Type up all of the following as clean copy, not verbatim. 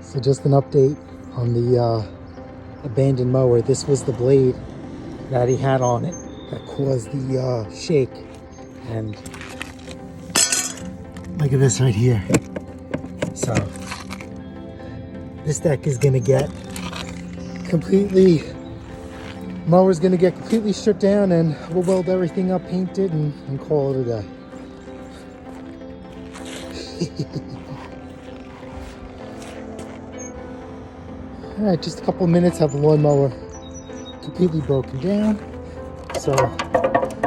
So just an update on the abandoned mower. This was the blade that he had on it that caused the shake. And look at this right here. So this deck is gonna get completely, mower's gonna get completely stripped down, and we'll weld everything up, paint it, and call it a day. All right, just a couple of minutes, have the lawnmower completely broken down. So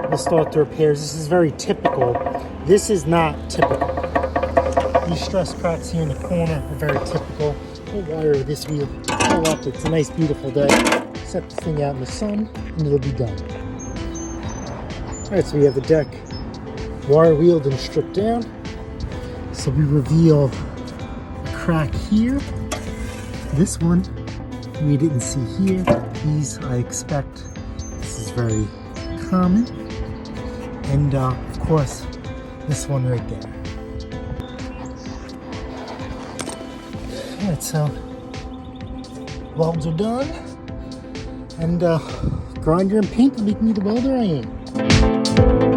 we'll start the repairs. This is very typical. This is not typical. These stress cracks here in the corner are very typical. We'll wire this wheel all up. It's a nice, beautiful day. Set this thing out in the sun, and it'll be done. All right, so we have the deck wire wheeled and stripped down. So we reveal a crack here. This one we didn't see here. These I expect, this is very common. And of course, this one right there. Alright, so welds are done. And grinder and paint will make me the welder I am.